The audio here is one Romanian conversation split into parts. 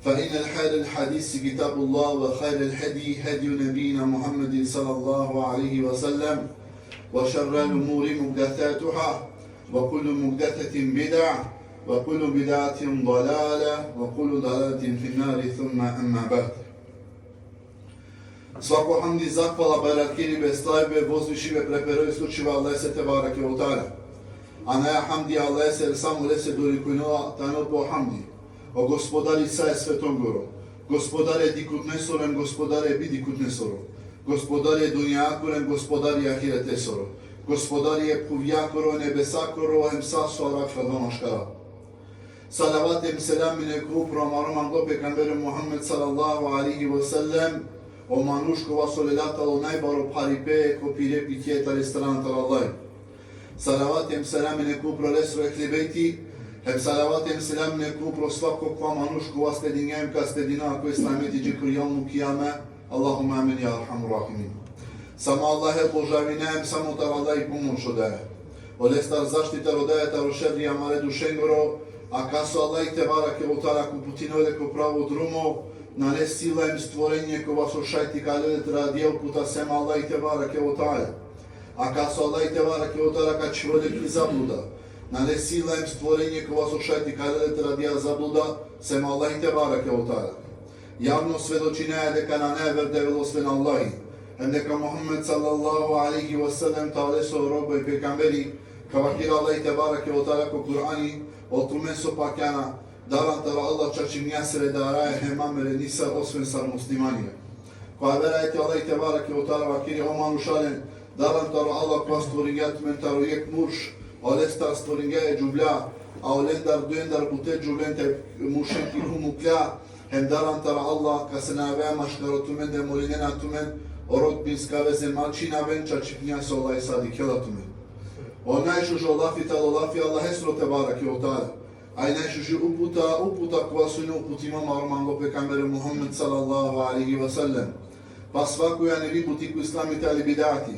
فإن خير الحديث كتاب الله وخير الهدي هدي نبينا محمد صلى الله عليه وسلم وشر الأمور محدثاتها وكل محدثة بدعة وكل بدعة ضلالة وكل ضلالة في النار ثم أما بعد. Svako hamd i zahvala, barakiri, bestajbe, voзвishime, preperoj, isključiva Allah se te barake u ta'ala. A na hamdi Allah se samo lese dorikujnoa, tanot po hamdi. O gospodari saje svetom goro, gospodare dikut nesorem, gospodare bidikut nesoro, gospodare dunjakorem, gospodari ahirete soro, gospodari je kuvjakoro, nebesakoro, emsaso, arakša donoškara. Salavatem selamine kupro, maroman gope kambere Muhammed sallallahu alaihi wa sallam, o manuškova soledatalo najbaro paripe, kopire pitjeta restorantar Allah. Salavatem selamine kupro lesro ehlibejti, Hem salavatem selamine kupro svakog kva manuško vas tedinjem ka stedina koji slameti džikrijalnu kijame. Allahumma amin ya arhamur rahimin. Samo Allahe božavinem, samo tar Allah i pomoć odaje. Olestar zaštitar odaje tar ošedri amare dušengoro, a kaso Allah i te barake otara ku putinole ko pravo drumo, na ne sila im stvorenje ko vas ošajti kalele tradijel puta sema Allah i te barake otara. A kaso Allah i te barake otara ka čvodek i zabluda. Na ne sila im stvorenje ko vas ošajti kalele tradija zabluda, sema Allah i te barake otara. Javno svedočine je deka na never develosven Allahi, endeka Muhammed sallallahu alaihi wa sallam ta'aleso robo i pekamberi, kavakir Allah i te barake otara ko Kur'ani, otrumen so pakjana, daran tara Allah čačim njasere da araje hemamere nisar osven sar muslimanije. Koja verajte Allah i te barake otara vakiri omanu šalen, daran tara Allah kwa stvoringat men taro jek murš, olestar stvoringaje džublja, a olendar duendar bute džublente mušenki humukля, hem daran tara Allah ka se navema škarotumen de molinena tumen, orodbinska veze malčina venča čipnja se Allah i sadi kelatumen. O najšuži olafital olafi Allah esro te barake otara, a najšuži uputa kva su ne uputima marmango pekambere Muhammed sallallahu alaihi wa sallam. Pa svaku ja ne viputi ku islamite ali bidati,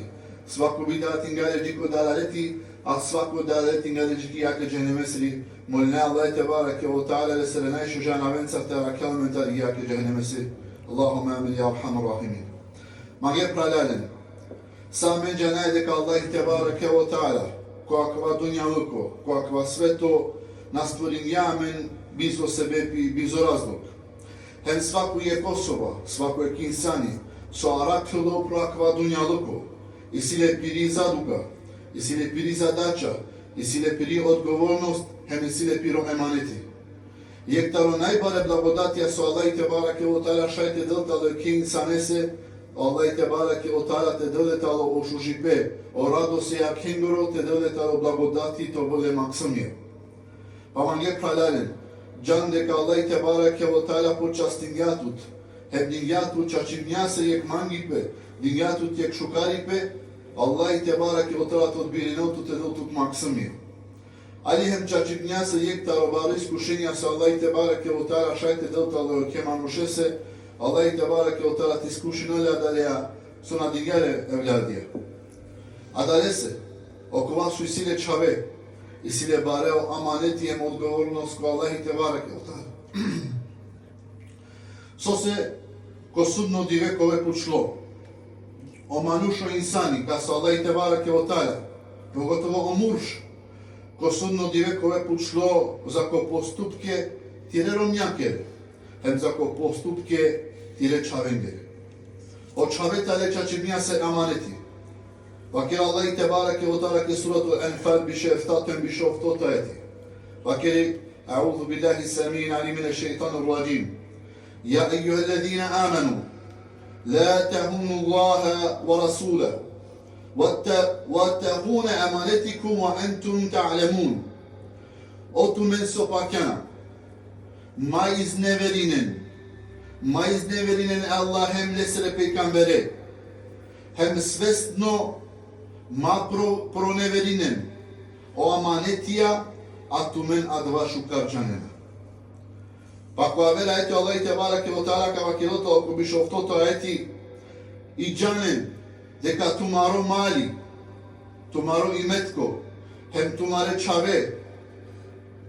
svaku bidati ngale džiko dalaleti, a svako dalaleti ngale džiki jake džene mesri, molne Allah te barake otara lesere najšuža na vencar te rakelmentari jake džene mesri. Allahumma amin ya arhamur rahimin. Magje pralalen, Samen džanajde ka Allah te barake o ta'ala, kakva dunjaluko, kakva sveto na stvorim jamen bizo sebepi, bizo razlog. Hem svaku je osoba, svako je kinsani, so arakilo prakva dunjaluko, i si lepiri zaduga, i si lepiri zadača, i si lepiri odgovornost, hem i si lepiro emaneti. Jektaro najbare blagodatija so Allah te barake o ta'ala šajte deltalo kinsanese, Allah te barake o ta'ala te doletalo o šužipe, o radosti jak hingoro te doletalo blagodati to bole maksimije. Pa man je pralalen, džande ka Allah te barake o ta'ala počastin jatut, hem din jatut čačim njase jek mangipe, din jatut jek šukaripe, Allah te barake o ta'ala odbirinotu te doltut maksimije. Ali hem čačim njase jek tarobaro iskušenja sa Allah te barake o ta'ala šajte doletalo kemanušese, Allah te barake o ta'ala ti iskušenolja dalja su nadigale evladije. A dalje se, oko vas su i sile čave, i sile bareo amanetijem odgovornost ko Allah te barake o ta'ala. So se ko sudno divekove pučlo, o manušo insani, ka sa Allah te barake o ta'ala, pogotovo o murš, ko sudno divekove pučlo za ko postupke tire romnjakere, hem za ko postupke tire čavengere. Od čaveta leča čimnja se amaneti. Vakir Allah te barake o ta'ala ke suratu Anfal biše eftatem biše oftota eti. Vakir, a'udhu billahi samin ali mine šeitanu rajim. Ja ejuha alladhina amanu, la tahunu Allaha wa rasulahu, واتقون أمانتكم وأنتم تعلمون. Otumen sopakana, ma izneverinen Allah hem lesre peykambere, hem svestno ma proneverinen o amanetija, a tumen adva šukarčanena. Pa ako verajte Allah te barake o ta'ala ka vakiloto ako biš oftoto eti i džanen, deka tumaro mali, tumaro imetko, hem tumare čave,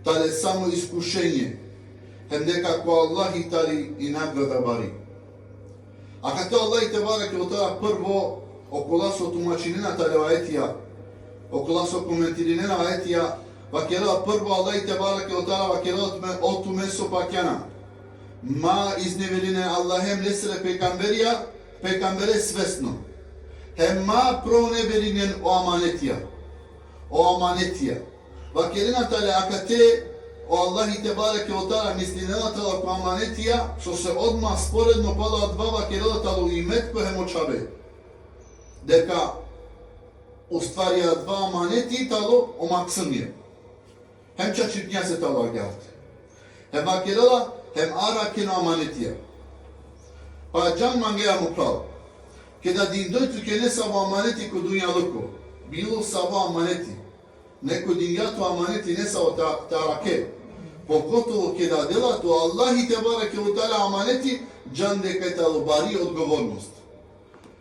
tale samo iskušenje, hem дека ко Аллах и тали и награда бари. А като Аллах и Тебараке во Таала прво окола со тумачинината реваетија, окола со коментиринена аетија, вакела прво Аллах и Тебараке во Таала вакела отуме со пакјана. Ма изневелине Аллахем лесре пекамбере свесно. Hem ma proneveringen o amanetija. Vakjelina tale akate o Allahi Tebareke o Taala mislinela tala ko amanetija, što se odmah sporedno pala dva vakjelila talo imet ko hemočabe. Deka ustvarja dva amaneti talo o maksımje. Hem čačitnja se talo agavte. Hem vakjelila, hem arakino amanetija. Pa can mangea muklal. Kada dindojtu ke ne samo amaneti ko dunjaluko, bilo samo amaneti, neko dinjatu amaneti ne samo tarake, pogotovo kada dela to Allahi Tebareke o Taala amaneti, can deka talo bari odgovornost.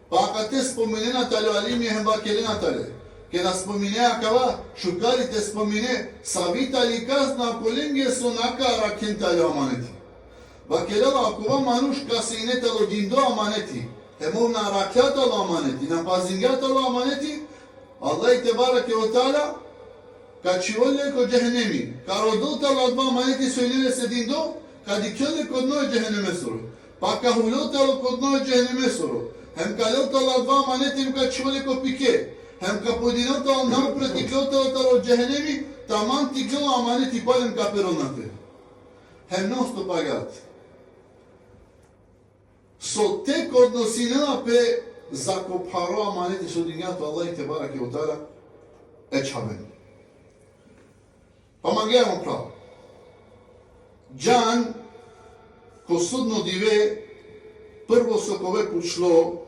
Pa kad te spomenena talo alimi hemba kelena tale, kada spomenea kava, šukari te spomene, savitali kazna kolenge sonaka raken talo amaneti. Vakelala akova manuš kasine talo dindo amaneti, Hemov na rakyat alo amaneti, na pazingat alo amaneti, Allah Tebareke o Taala kaçivolle ko cehennemi. Karodot alo adva amaneti söylene sedindo, kadikyolle kodno cehenneme soru. Pakahulot alo kodno cehenneme soru. Hem kalot alo adva amaneti hem kaçivolle ko pike. Hem kapodinot alo nam pratiklot alo cehennemi, taman tiklo amaneti palem kaperonate. Hem nosto pagat. Со тек односинена пе закопаро аманети со dinjatu Allah Tebareke o Taala eçhaben. Помагаемо право. Джан ко судно диве прво со кове пошло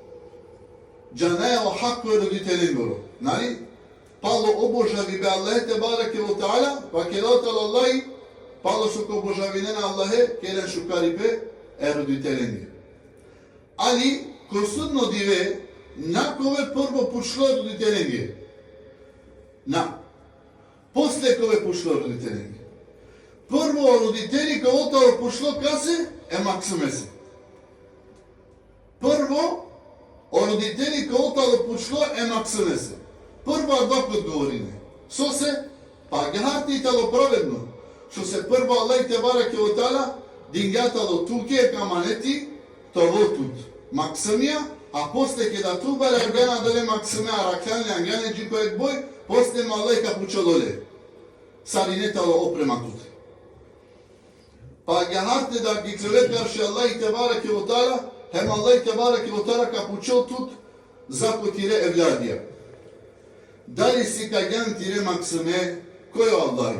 джанео хако родителен горо. Нали? Пало обожави бе Allah Tebareke o Taala, вакелот Allah пало со ко обожавинена Аллахе келен шукари пе родителен. Ali, ko судно диве, на кове прво пошло родителенге. После кове пошло родителенге. Прво родители кого пошло касе, максимесе. Прво, родители кого пошло, максимесе. Прво докот говорине. Со се, па гехарти тало праведно. Што се прво Аллах Тебараке о Таала, дингатало туке каманети, това тут максимия, а после когда ту бара гана дали максимия ракляня гане джикоек бой, после малайка пучололе. Саринетало опрема тут. Па гянарте да ги клеве карши Аллах Тебараке о Таала, хем Аллах Тебараке о Таала капучол тут закотире евладија. Дали си каган тире максиме, кој е Аллах?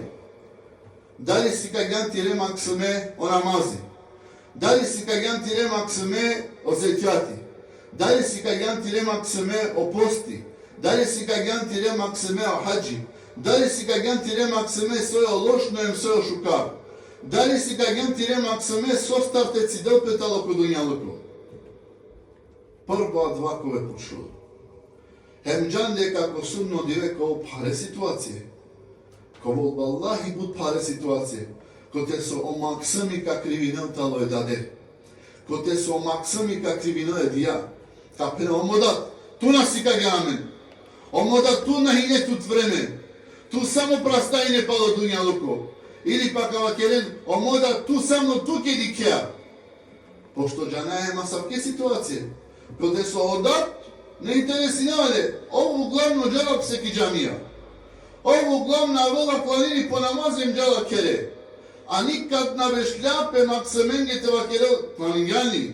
Дали си каган тире максиме о намази? Дали си каган тире максиме о зекјати? Дали си каган тире максиме о пости? Дали си каган тире максиме о хаджи? Дали си каган тире максиме сој лошно ем сој шукар? Дали си каган тире максиме со старте цидел петало ко дуњалуко? Прво два кове пошло. Хемджан дека ко судно диве ко паре ситуација. Ко волба Аллах и буд паре ситуација. Коте со омаксами ка кривинел тало е даде. Коте со омаксами ка кривинел е дија. Капена омодат, ту наси ка гамен. Омодат ту на хине тут време. Ту само прастај не пало дуњалуко. Или пак авакелен, омодат ту само ту ке дикја. Пошто джана е масавке ситуација. Коте со одат, не интересинавале. Ово главно джалак секи джамија. Ово главна вела планини по намазем джалак келе. А никад на вешљапе максименгете вакелел кланињани,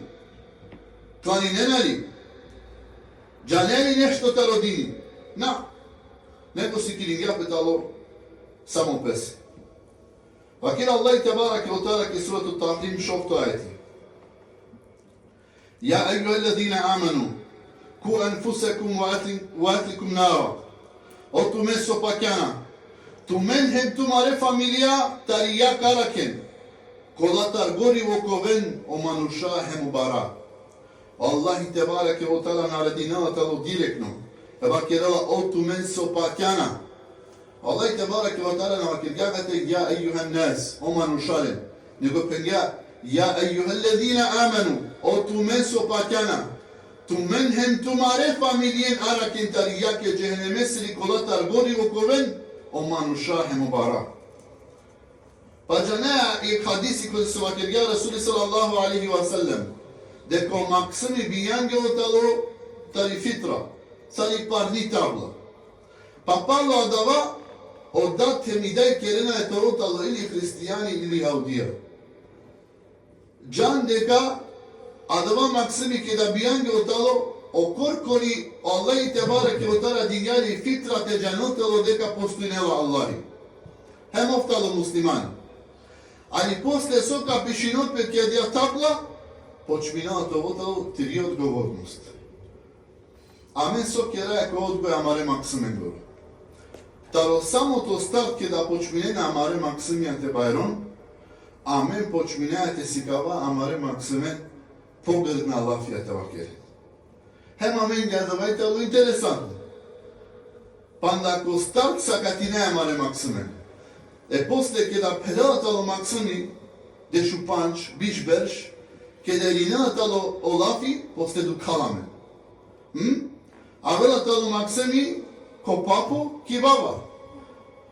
кланиненали, джанели нешто та родини. Неко си килињапе тало само песе. Вакел Аллах Тебараке о Таала ке сурatu Tahrim шофто ајети. Ја ејюа аллазина аману, ку анфусакум ва атликум нара. Отуме со пакјана. Тумен хем тумаре фамилија тарија каракен. Колатар гори во ковен о мануша хем бара. Аллах Тебараке о Таала нарединала тало директно. Вакерала отумен со пакјана. Аллах Тебараке о Таала навакергавате ја ејюхан нас о манушален. Него пенга, ja eyyuhellezine amenu, o tumen sopakana, tumen hem tumare familjen arakin tariyake cehenneme sirikolatar gori okoven, o manuşa hem mubarak. Pajana ek hadisi koji su vakirga Rasuli sallallahu alaihi wa sallam, deko maksimi bijange otalo tari fitra, sali parni tabla. Papalo adava, odat temidaj kerena je torotalo ili hristijani ili jaudija. Can deka adava maksimi ke da bijange otalo, okorkori Allahi tebareke otara dinjali fitra te janotalo deka postojnela Allahi. Hem oftalo muslimani. Ali posle soka pišinot pet kjedja tabla, počmina to tri odgovornost. Amen sok je reko odgoja amare maksimen goro. Taro samo to start kjeda počmine na amare maksimijan te bajron, amen počminajate si kava amare maksimen pogled na lafija te vakeri. Hem amen gledavajte, ali interesantno. Panda ako start sa katine amare maksimen, posle keda pedalatalo maksimi, dešu panč, biš berš, keda rinatalo olafi, posle du kalamen. A velatalo maksimi, ko papu, ki baba.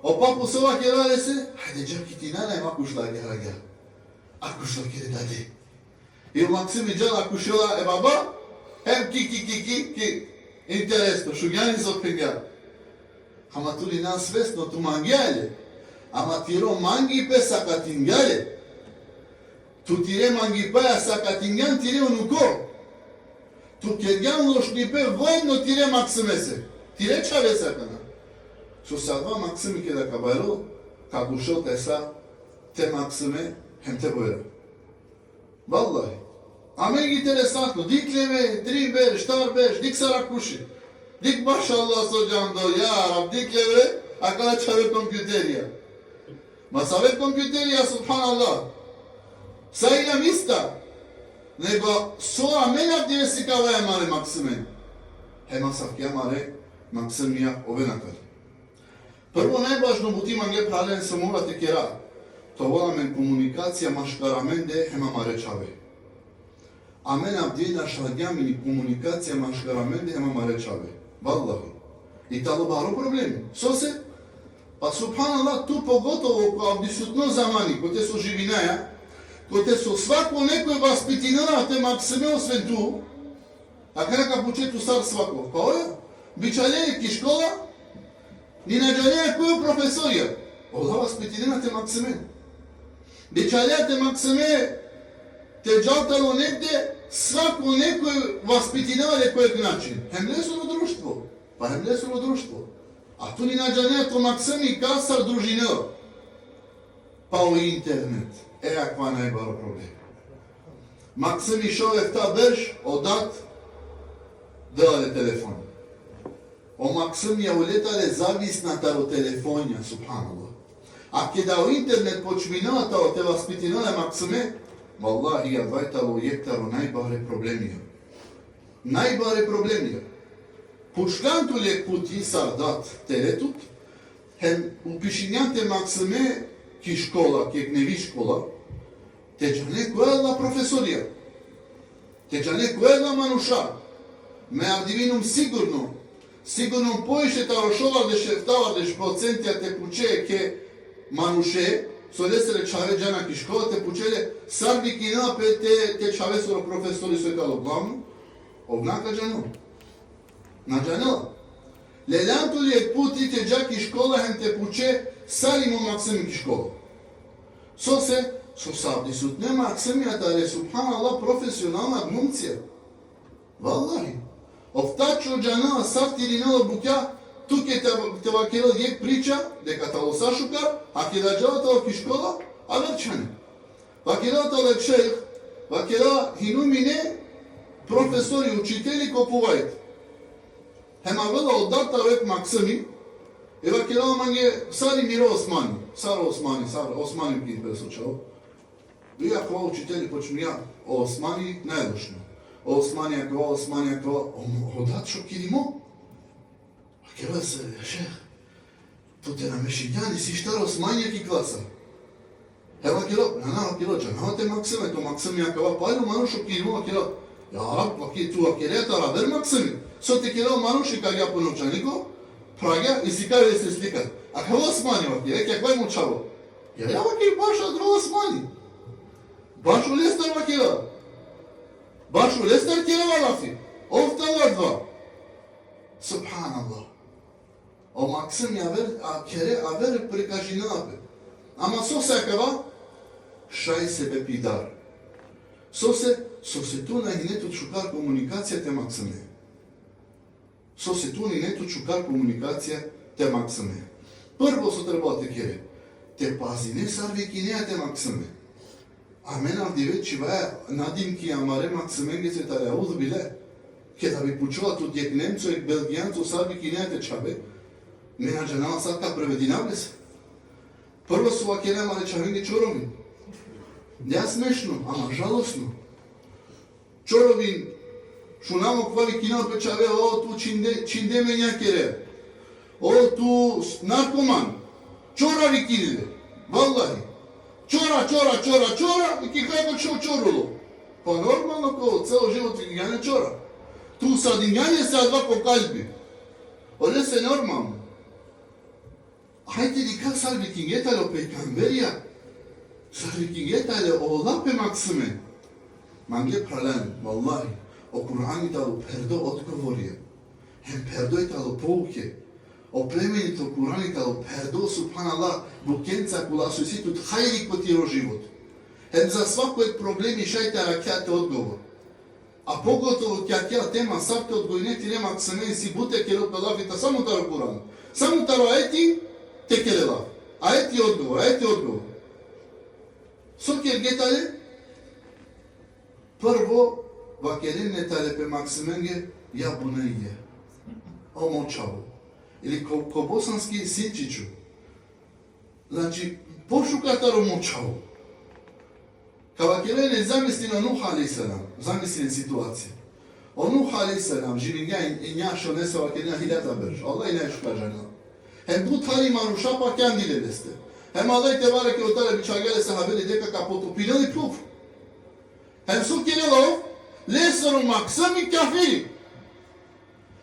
O papu sova kerale se, hajde džaki ti nanaj makušla geraga. Akušla kere dade. I maksimi džal akušela baba, hem ki, interesno, šugjani zopinga. Hama tuli nas svesno tu mangjale. Ama tiro mangi pe sakatingale. Tu tire mangi pa sakatingan tire unuko. Tu kergan lošni pe vojno tire maksimese. Tire čave sakana. Što sadva maksimi ke da kabaro, kako šel tesa, te maksime hem te bojra. Vallahi. Amen interesantno. Dik leve, tri beš, štar beš, dik sarakuši. Dik mašallah sođando, ja rab, dik leve, a kada čave kompjuterija. Ma savet kompjuterija, subhanallah, sajna mista, nego soa menja gdje si kao je mare maksimen. Hema savkija mare maksimija ove nakar. Prvo najvažno butima gdje pralen se morate kera. To vola men komunikacija maškaramende hema mare čave. A men abdjena šadjamini komunikacija maškaramende hema mare čave. Wallahi. I talo baro problemi. So se? Pa subhanallah, tu pogotovo kao abdisutno zamani, ko te su živinaja, ko te su svako nekoj vaspitinala te maksime osven tu, a kada početu star svako, kao je, bičalje ki škola, ni nađalje koju profesorija, ola vaspitinala te maksime. Bičalje te maksime, te džaltalo negde, svako nekoj vaspitinala kojeg način. Hemlesuro društvo, pa hemlesuro društvo. A tu ni nađane to maksimi kasar družineo. Pa u internet. Akva najbaro problem. Maksimi šovek ta berš odat dale telefon. O maksimi je uletale zavisna taro telefonja, subhanallah. A kada u internet počminala taro te vaspitinale maksime, wallahi ja dvajtalo jektaro najbare problemija. Najbare problemija. Puškantu lijek puti sardat teretut, hem upišinjante maksime ki škola, kjek nevi škola, teđane koja profesorija, teđane koja manuša, me avdivinum sigurno pojiše ta rošovardeš procentija te puče ke manuše, so desere čave džana ki škola, te pučele sarbi ki napet te čave soro profesori so etalo glavno, obnaka džano. Nađanela. Lelantu lijek puti te džaki škola hem te puče salimo maksimi ki škola. So sabdi sutne maksimija tare subhanallah profesionalna glumcija. Wallahi. Ovtaču džanela saftiri nelo bukja, tu ke te vakela lijek priča, deka talo sašukar, a ke da džala talo ki škola, a verčane. Vakela talo šejh, vakela hinumine profesori, učitelji kopuvajte. Hema vela odata vek maksimi, eva kjela manje sari miro Osmani, Osmani ki presučao. Bija kva učitelji počnu ja, o Osmani najdošno. O Osmani akva, odat šokirimo. A kjela se, šeh, to te namešinjani si štara Osmani ki klasa. Ела кило, нана кило, джана те максиме, то максими акава пайно манушо кило кило. Ja rab, ваки ту акерета рабер максими. Со те кило мануши кај ја по новчанико, праѓа и си кај се слика. А као смани ваки, рекја кој му чаво? Ja ваки баша друго смани. Баш у Лестер ваки да. Баш у Лестер кило вафи. Овтала два. Субханаллах. O максим a kere aver prikажинапе. Ама со секава шај себе пидар. Со се ту на нето чукар комуникација те максиме. Со се ту на нето чукар комуникација те максиме. Прво со треба те кере. Те пази не сарви кинеја те максиме. А мен авдиве чиваја надимки амаре максиме ги се таре ауз биле. Ке да би пучува тут јек немцо и белгијанцо сарви кинеја те чабе. Мена джанала садка преведина без. Прво су вакене мале чавинги чоровин. Не смешно, ама жалосно. Чоровин, шунамо квали кино печаве, о ту чинде менја кере. О ту наркоман. Чорави кинеле. Валлахи. Чора, и ки како чо чоруло. Па нормално ко цело живот гигање чора. Ту садињање се адва по калби. Оле се нормално. Хајте дика сарвикингетале о пекамберија. Сарвикингетале о лапе максиме. Манге прален, валлахи. О Кур'ани тало пердо одговорија. Хем пердо е тало поуке. O plemenito Kur'ani talo perdo subhanallah bukjenca kula su si tut hajri ko ti ro život. Hem za svako je problem i šajta rakjate odgovor. A pogotovo kja tema sabte odgojne ti nema ksemen si bute kjelo pelafita samo taro Kur'an. Samo taro ajeti te kjelelav. Ajeti odgovor. So kjergetale prvo vakerine tale pe maksimenge ja buneje. Omočavo. Или ко босански синчичу. Значи, пошукатаро мочао. Кава келене замисли на Нух алейхиссалам, замисли ситуација. О Нух алейхиссалам, живиња и њашо несава келене хилјата берж. Allah и најшу кажана. Hem bu tari manuşapa kendile deste. Hem Allah te bareke o tare biçagele sahabeli deka kapotu pilali puf. Hem su kelelo lesru maksami kafiri.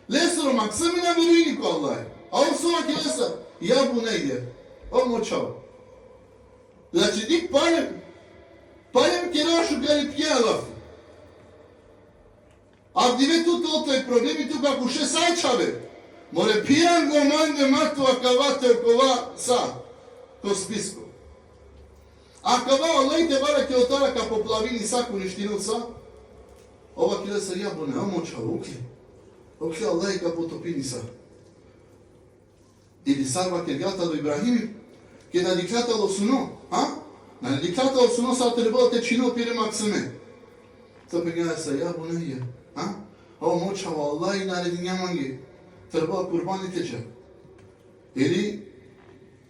Lesro maksimina verini ko Allah. A on sura kelesa ja bunejde. On močao. Znači dik paljem kerašu gali pjelaf. A dive tu to je problemi tu kako še sajčave. More pijan gomande matova kavate kova sa. Ko spisko. A kava Allah te barake otara ka poplavini saku ništinu sa. Ova kelesa ja bunejde. On močao uklje. Окей, Allah га потопини са. Или сарва кергата до Ибрахим, ке да диклатало суно, На диклатало суно са треба те чино пире максиме. Та пегана са ја бунеја, О мочава Allah и нареди њаманги. Треба курбани тече. Или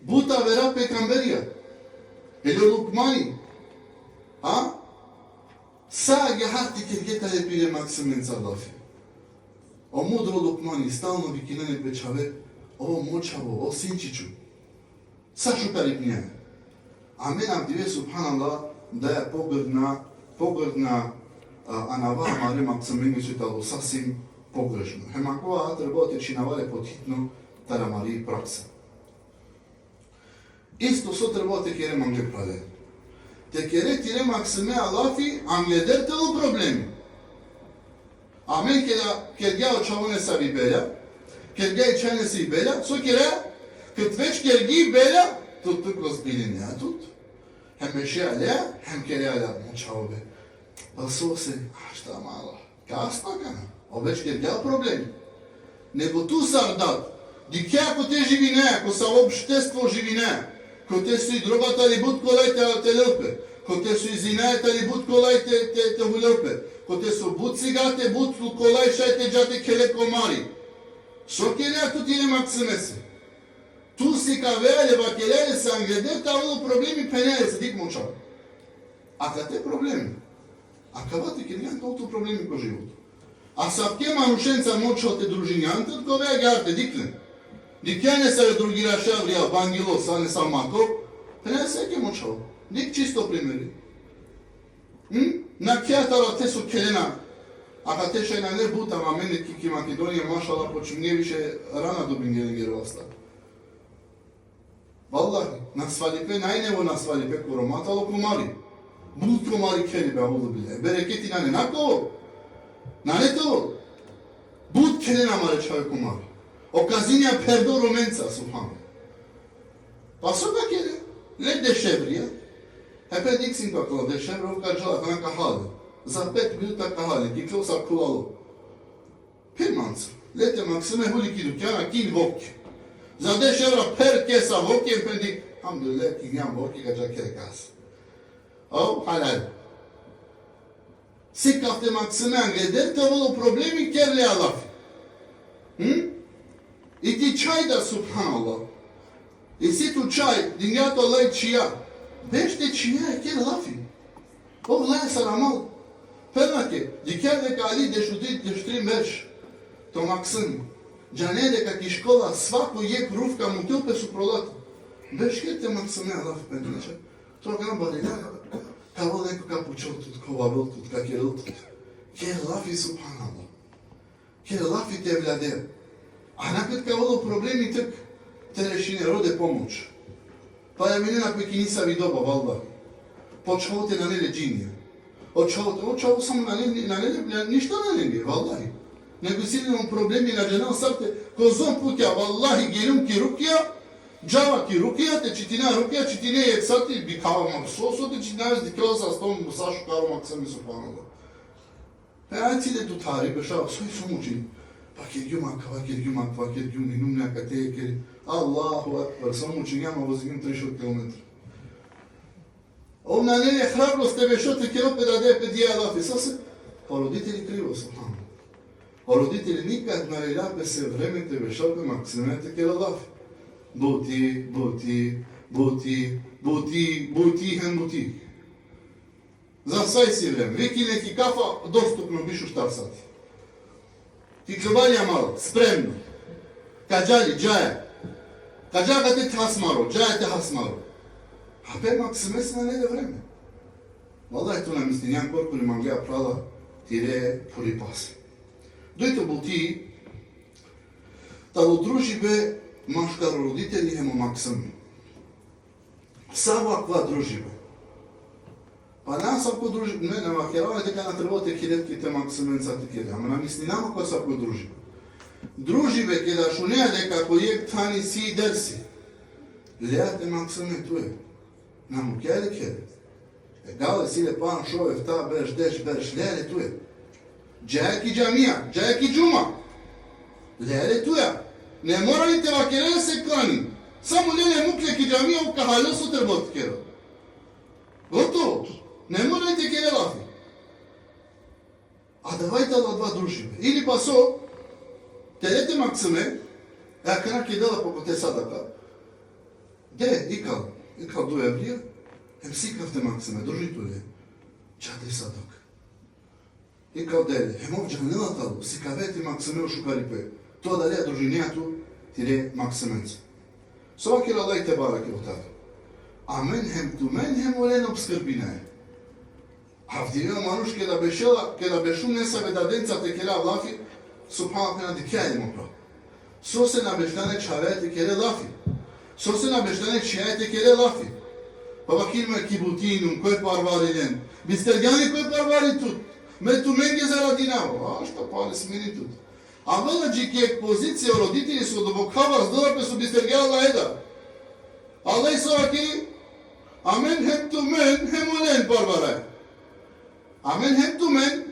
бута вера пекамберија. Или лукмани. Са га харти кергета ле пире максимен цадафи. O mudro Lukmani stalno vikinene pečave, o močavo, o sinčiću. Sa šukari pnjene. A mena vdive subhanallah da je pogrdna anava mare maksameni su talo sasvim pogrešno. Hemakova treba teći navale potitno tara mari praksa. Isto so treba te kere mange prale. Te kere tire maksime alafi angleder telo problemi. A men kjergja očavone sa vibelja, kjergja i čajne sa vibelja, so kjera, kët veç kjergi belja, tut tuk rozbilin ja tut, hem meše alja, hem kjerja alja močavove. Pa so se, šta malo, kasno kana, o veç kjergja problemi. Nego tu sardat, di kja ko te živine, ko sa obštestvo živine, ko te su i drogata li bud kolajte te lëpe, ko te su i zinajta li bud kolajte te hulëpe, ko te su bud cigate, bud kolaj šajte džate kele komari. So kelea tu tine maksimese. Tu si ka vealeva kelele se angledeta ovo problemi penele se dik močava. A ka te problemi? A ka vate kelea to problemi ko životu. A sa pke manušenca močao te družinjante, ko vea garte dikne. Dikjane se drugira šavrija, bangilo, sane samako, penele se ke močao. Ник чисто примери. На кеатара те со келена, ака те ше на не бута, ма мене ки Македонија, машала, почем не више рана добингелен героста. Валлахи, на свалипе, најнево на свалипе, короматало комари. Бут комари кели бе, авуду биле. Берекети на не, нако? На не то? Бут келена маре чаје комари. Оказинија пердо роменца, субхану. Па сока келе, лед дешеврија. Heped Dixin acolo, de șebrov ca jala, ca cahale. Za 5 minuta cahale, ki klo sa kulalo. Pirmanț, lete maxime huli ki dukkana kin vokki. Za de șebra per kesa vokki, empedik, alhamdulillah, ki gam vokki ka jakere kas. Au, halal. Si kafte maxime angleder, te volo problemi kerle alafi. Iti çay da subhanallah. Isi tu çay, dingato lay çiya. Beşte çiğne kel lafi. O vlaja saramal. Pernake, diker de kali deštri merš. To maksın. Cane de kaki škola svaku je kruvka mutilpe su prolati. Beşke te maksine lafi pendineče. To gam balina. Kavo neko kapučol tut, kovarol tut, kakiril tut. Kel lafi subhanallah. Kel lafi te vlade. A nakon kavolo problemi tek te rešine rode pomoć. Pa je menina koji nisa vidoba, valda. Počehote na nele džinije. Očehote samo na nele, ništa na nele, vallahi. Nego si imamo problemi na dženal sarte, ko zon putja, vallahi, gelum ki rukja, džava ki rukja, te čitina rukja, čitine je sati, bi kavama soso, te čitina je zdikela sa s tom sašu karomak sami subhanallah. Pa aj cile tu tari, bešava, svoji su mučini. Vakir gyum, inum neka tekeri. Allahu akbar, samo učinjama vozim 300 km. Ovna ne je hrabrost tebe šote kjerope da depe dijelafi. Sase, pa roditelji krivo subhanallah. Pa roditelji nikad na reljape se vreme tebe šote maksimete kjeralafi. Buti, hen buti. Za saj si vreme. Viki neki kafa dostupno bišu šta sati. Ti kljubalja malo, spremno. Kađali, džaja. Kađaga te hasmaro, džaja te hasmaro. A pe maksime se na nede vreme. Vallahi tu nam istinjan korpuri manglija prala tire puri pasi. Dojto buti, talo družibe maškar roditelji hemo maksimi. Savakva družibe. Pa nas ako družibe, ne navakjeravaju дека на требате хилетките максименца текеле, ама намисли нама кој са кој дружибе. Дружибе ке да шунеа дека кој тани си дерси. Леате максимен туе. Наму келе келе. Гале силе пан шовев та берш деш берш леале туе. Джајки джамија, джајки джума. Леале туе. Не мора ли те вакеле се клани. Само леле муклеки джамија у кахале со требот кера. Готово. Не можете ке лафи. А давајте да два дружиме. Или па со телете максиме, кана ке дела поко те садака. Де, икал 2 еврија, сикавте максиме, дружито ли? Чаде садак. Икал деле, мов джанелатало, сикавете максиме у шукарипе. Тоа дали ја дружинеато, тире максименце. Соваки Аллах те бараке от тата. Амен хем ту мен хем олен обскрбинае. Avdiveo manush ke da beshum nesa vedadenca te kela lafi, subhanallah pena dikjali mopra. So se na bejdane čave te kele lafi. So se na bejdane čije te kele lafi. Pa bakilme kibutinum, koj parvarilen. Bistergani koj parvari tut. Me tu menge zaradinavo. A što pali smini tut. A velađi ke pozicije roditelji su dobokava zdorpe su bistergala eda. Allah isavaki, amen hem tu men hem olen parvaraj. Amen hem tu men,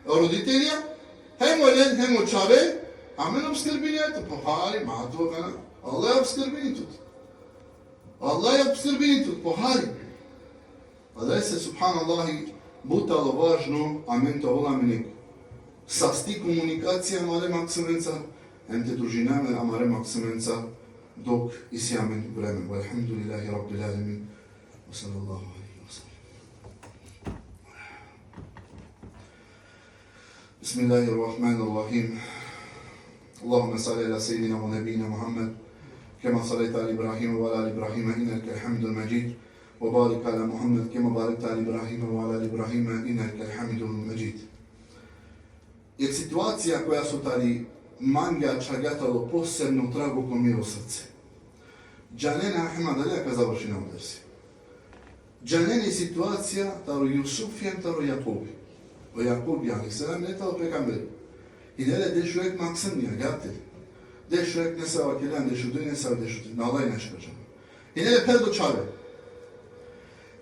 roditelja, hem olen, hem očave, amen obskrbinjete, pohari, mato, kana. Allah je obskrbini tut. Allah je obskrbini tut, pohari. Allah se, subhanallahi, butalo važno, amen to vola mi neko. Sasti komunikacija mare maksimenca, hem te družiname, amare maksimenca, dok isi amen vremen. Walhamdulillahi rabbil alamin. Wa sallallahu بسم الله الرحمن الرحيم اللهم صل على سيدنا ونبينا محمد كما صليت على إبراهيم وعلى آل إبراهيم إنك حميد مجيد وبارك على محمد كما باركت على إبراهيم وعلى آل إبراهيم إنك حميد مجيد. Jer situacija koja su tali manga čagatalo posebno trago komiro srce. Džanene Ahmad Alijaka završi na udersi. Džanene situacija taro Jusufjem, taro Jakobi. O Jakobi, ali selam ne talo pegamberi. I dele dešu ek maksimija, gateli. Dešu ek nesava kelan, dešu duj nesava, dešu duj. Na Allah neškađamo. I dele perdo čave.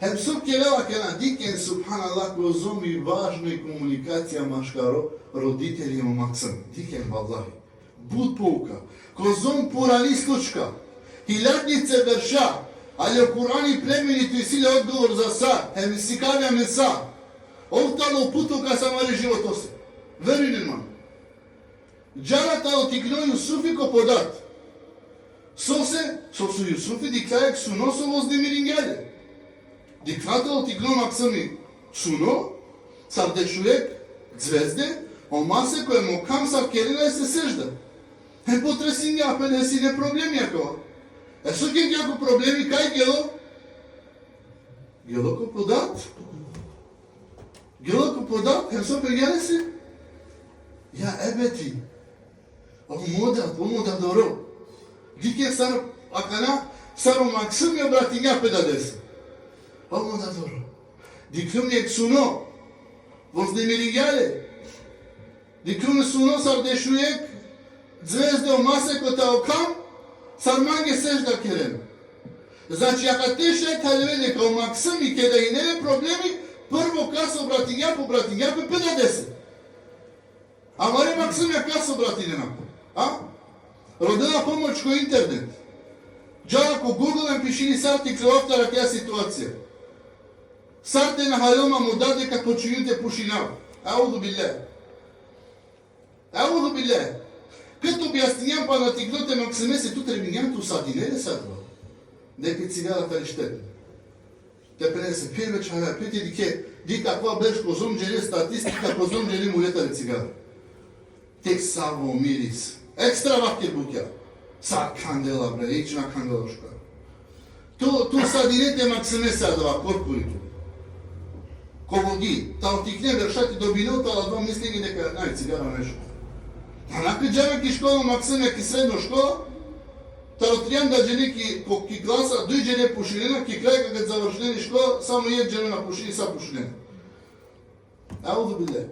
Hem sub keleva kelan, diken subhanallah ko zomi važnoj komunikacija maškaro roditeljima maksim. Diken vallahi. Bud pouka. Ko zom purali slučka. Hiljadnice verša. Ali o Kur'ani plemenito i sile odgovor za sa. Hem sikavja me sa. Ovtalo putu ka samari život ose. Verujem man. Džaratalo ti gno Jusufi ko podat. Sose, sosu Jusufi diklajek suno so vozne miringelje. Diklatalo ti gno maksami suno, sardešujek, zvezde, o mase koje mu kam sav kelina se sežda. Potresin ja, si ne problem jako. Su kje jako problemi, kaj gelo? Gelo ko podat? Gelo ko podat, so pegele se? Ja, ebeti. Omodat dobro. Dike sar, akana, saro maksum je bratinja pedadesi. Omodat dobro. Diklum je suno, voznemiringale. Diklum suno sardešujek, zvezde o mase kota okam, sarmange sežda kerem. Znači, ako te šetalvene kao maksimi, kada i nele problemi, prvo kaso bratinja po bratinja pe 50. A mare maksimja kaso bratinja. A? Rodila pomoć ko internet. Džava ko Google pišini sartikle oftara kja situacija. Sarte na haloma mu dade kad počinjute pušinav. Audu billah. Audu billah. Като обяснявам па на тигноте максиме се тут реминям ту сади, не ли садва? Неки цигарата ли щетна. Те пренесе пирве чая, пити дике, ди каква беше козум джели статистика, козум джели мулета ли цигара. Тек саво мирис. Екстра вахтир букя. Са кандела бре, ична кандела шка. Ту садинете максиме садва, корпурито. Ковоги, та отикне вершати до бинота, ала два мислини дека нај цигара нешко. A nakon džavek i škola Maksimek i srednja škola, tarotrijam da džene ki klasa, duj džene pušilina, ki kraj kad završljeni škola, samo jed džene na pušili sa pušilina. Audu bile.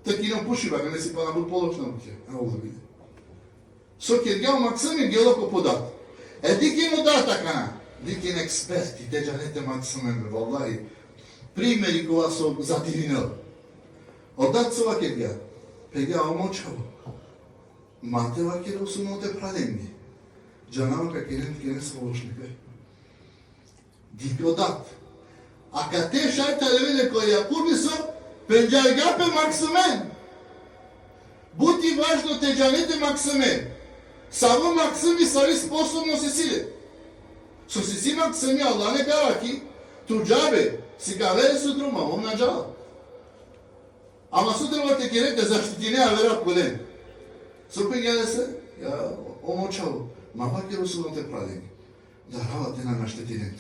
Tak i nam puši baga, ne si pa na bud položna buke. Audu bile. Sok je gao Maksimek geloko podat. Dikin udatakana, dikin eksperti, te džanete Maksimek, vallahi, primjeri kova su zadivinali. Odat su ovak je gao. Pega omočavo. Mate vakero su note pralengi. Džanava kakene složnike. Dike odat. A kad te šajta levine koje Jakubi su, penđaj gape maksumen. Buti važno te džanete maksumen. Samo maksumi sari sposobno se sile. So si si maksumi Allah ne karaki, tu džabe, si kavere su druma, on na džava. Ama sutra te kere da zaštitine avera kolen. Sopet gele se, ja omočalo. Ma vakero su te pralengi. Da rava te na naštetine.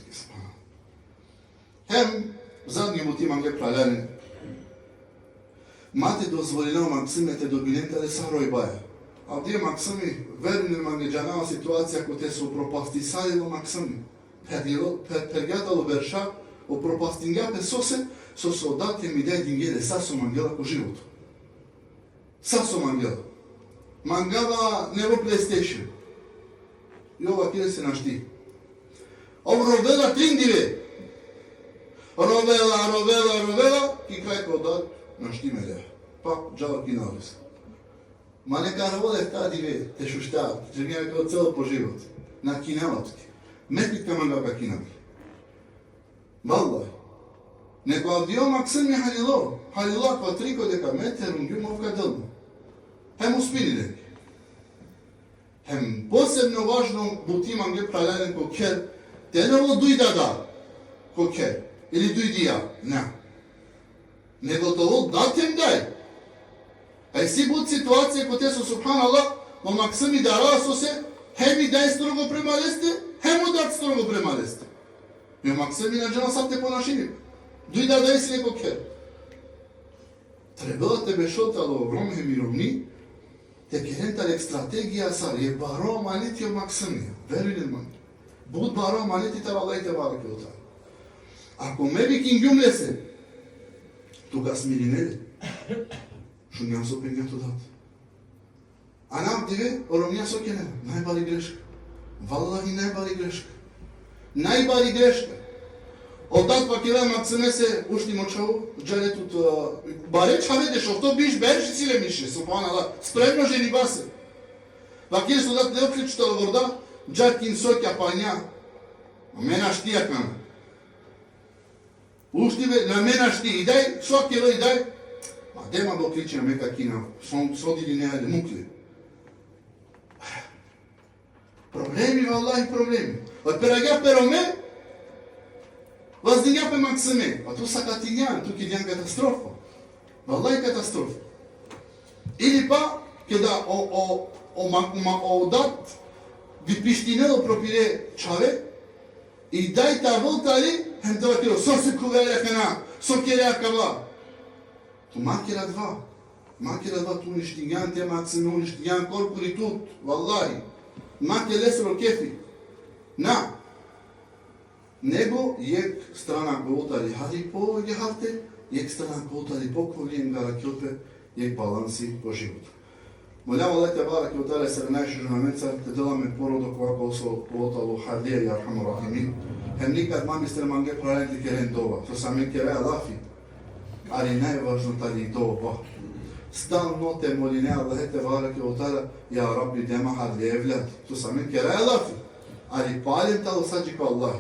Hem, zadnji motiv mangle praljane. Mate dozvoljeno maksimete dobilente de saroj baja. A gdje maksimi, verujem mangle džanava situacija ko te su propastisali maksimi. Pergadalo verša o propastinga pe sose, so se odate mi daj dingele saso mangela ko životu. Saso mangela. Mangala nevo PlayStation. I ova kjer se našti. Ovo rovela trindive. Rovela, ki kraj ko dat, našti melja. Pa, džava kinalis. Ma neka rovele ta dive, te šušta, žemljave kao celo po život. Na kinavatki. Metlika mangala kinali. Vallahi. Neko avdio maksim je halilo kao triko deka meterum gjumovka delno. Hem uspinile. Hem posebno važno butimam gdje praljalen ko ker, te ne ovo duj da, ko ker, ili duj dija, ne. Nego to ovo datem daj. A si bud situacije ko te su subhanallah, no maksimi da raso se, hem i daj strogo prema leste, hem odat strogo prema leste. И Максими на джана сам те понашини. Дојда да си некој кер. Требало те бешотало вромhe мировни, те керенталек стратегија сар е баро манети о Максимија. Верујте ман. Буд баро манети та Аллах те бараке ота. Ако меби кингјумлесе, тога смиринеле. Шо ням со пењето дат. А нам тиве, оромија со кенема. Најбари грешка. Валлахи најбари грешка. Најбари грешка. Одат пакира Максиме се ушти мочаво, джалетут баре чаведе шо биш берши силе мише, субханаллах. Спремно жени басе. Пакир судат не окличтал ворда, джакин сокја пања. Мена штија кана. Ушти бе, на мена шти, идај, шо кило идај. Ма дема го кличи на мека кина, содили не ајде, мукле. Проблеми, валлахи, проблеми. Од перагја пероме, Воздиња пе Максиме, а ту са катињан, тук идејан катастрофа. Валлахи катастрофа. Или па, кеда одат ви пиштинело пропире чаве, и дај та волтали, хем това киро, со се кувеле хена, со кереа кавла. Ту макера два. Макера два, ту уништињан, те Максиме уништињан, корпури тут, валлахи. Маке лесро кефи. На. Него јек страна голтали хари по гехавте, јек страна голтали по ковлиен гаракјопе, јек баланси по живот. Молям Аллах те бараке от Але срнајши жунамеца, те деламе породок вако со голтало хардија и архаму рахимин. Хем никад мами сте манге праленти керен дова, со саме кере алафи, али најважно тали дова. Стално те молине Аллах те бараке от Але, ја Рабби дема хардија евлят, со саме кере алафи, али палем тало саджи ко Аллах.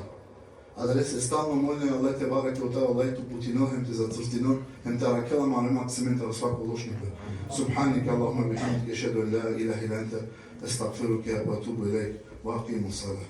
Адресе стално молине Аллах те бараке от Але, Аллах ту путино, хем те зацрстино, хем те ракела мане Максимента свако лошника. سبحانك اللهم وبحمدك أشهد أن لا إله إلا أنت أستغفرك وأتوب إليك وأقيم الصلاة